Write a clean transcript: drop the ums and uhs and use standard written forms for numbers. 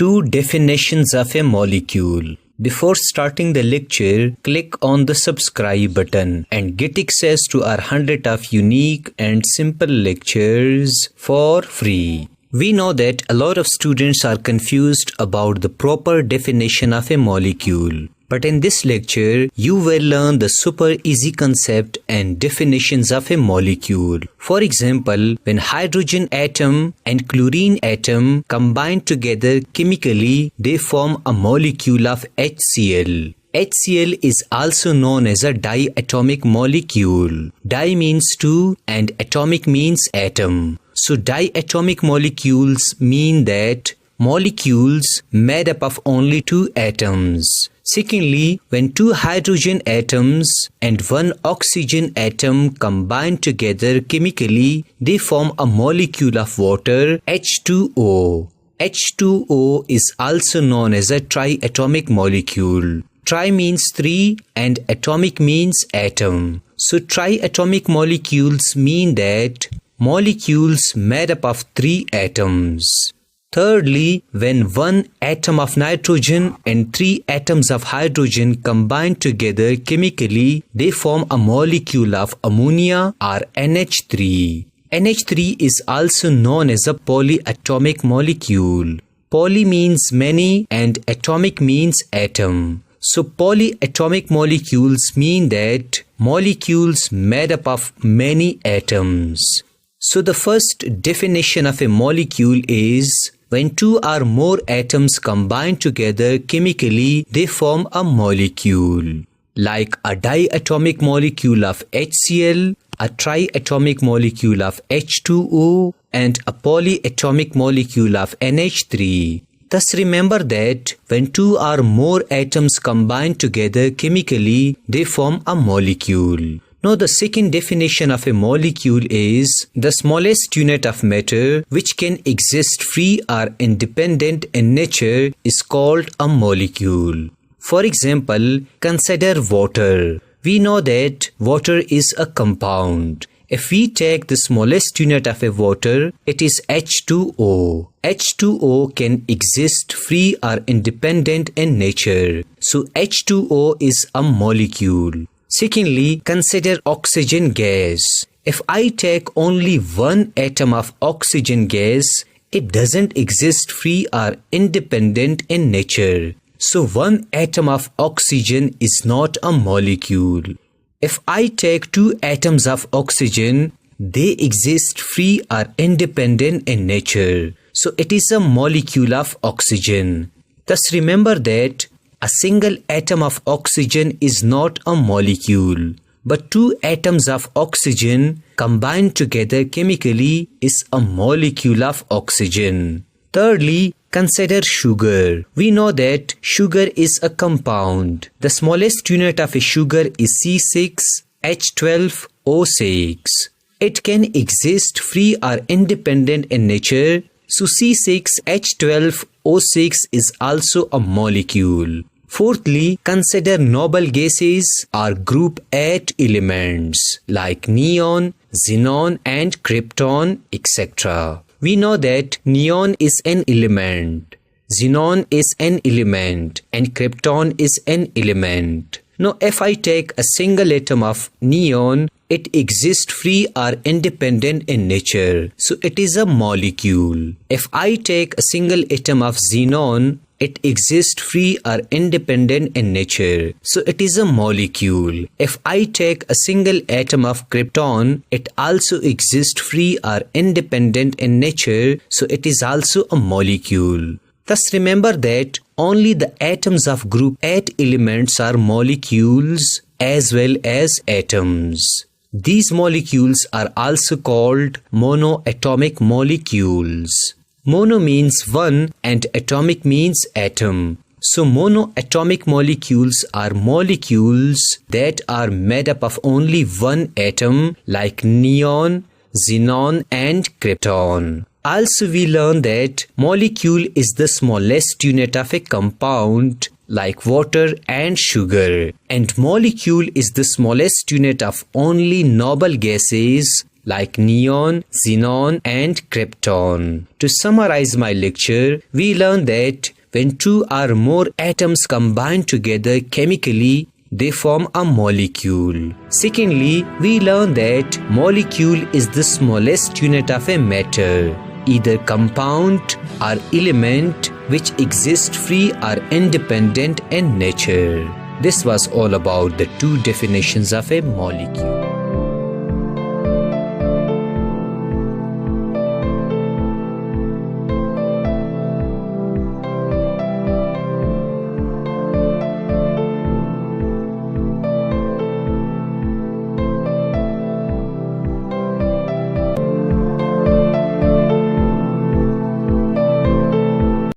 2 definitions of a molecule. Before starting the lecture, click on the subscribe button and get access to our 100 of unique and simple lectures for free. We know that a lot of students are confused about the proper definition of a molecule. But in this lecture, you will learn the super easy concept and definitions of a molecule. For example, when hydrogen atom and chlorine atom combine together chemically, they form a molecule of HCl. HCl is also known as a diatomic molecule. Di means 2 and atomic means atom. So diatomic molecules mean that molecules made up of only 2 atoms. Secondly, when 2 hydrogen atoms and 1 oxygen atom combine together chemically, they form a molecule of water, H2O. H2O is also known as a triatomic molecule. Tri means 3 and atomic means atom. So triatomic molecules mean that molecules made up of 3 atoms. Thirdly, when 1 atom of nitrogen and 3 atoms of hydrogen combine together chemically, they form a molecule of ammonia or NH3. NH3 is also known as a polyatomic molecule. Poly means many and atomic means atom. So polyatomic molecules mean that molecules made up of many atoms. So the first definition of a molecule is when 2 or more atoms combine together chemically, they form a molecule. Like a diatomic molecule of HCl, a triatomic molecule of H2O, and a polyatomic molecule of NH3. Thus remember that when 2 or more atoms combine together chemically, they form a molecule. Now the second definition of a molecule is the smallest unit of matter which can exist free or independent in nature is called a molecule. For example, consider water. We know that water is a compound. If we take the smallest unit of a water, it is H2O. H2O can exist free or independent in nature. So H2O is a molecule. Secondly, consider oxygen gas. If I take only 1 atom of oxygen gas, it doesn't exist free or independent in nature. So 1 atom of oxygen is not a molecule. If I take 2 atoms of oxygen, they exist free or independent in nature. So it is a molecule of oxygen. Thus remember that a single atom of oxygen is not a molecule, but 2 atoms of oxygen combined together chemically is a molecule of oxygen. Thirdly, consider sugar. We know that sugar is a compound. The smallest unit of a sugar is C6H12O6. It can exist free or independent in nature, so C6H12O6 is also a molecule. Fourthly, consider noble gases or group 8 elements like neon, xenon and krypton, etc. We know that neon is an element, xenon is an element, and krypton is an element. Now if I take a single atom of neon, it exists free or independent in nature, so it is a molecule. If I take a single atom of xenon, it exists free or independent in nature, so it is a molecule. If I take a single atom of krypton, it also exists free or independent in nature, so it is also a molecule. Thus remember that only the atoms of group 8 elements are molecules as well as atoms. These molecules are also called monoatomic molecules. Mono means 1 and atomic means atom. So monoatomic molecules are molecules that are made up of only 1 atom like neon, xenon and krypton. Also we learn that molecule is the smallest unit of a compound like water and sugar, and molecule is the smallest unit of only noble gases like neon, xenon, and krypton. To summarize my lecture, we learned that when two or more atoms combine together chemically, they form a molecule. Secondly, we learn that molecule is the smallest unit of a matter, either compound or element which exists free or independent in nature. This was all about the two definitions of a molecule.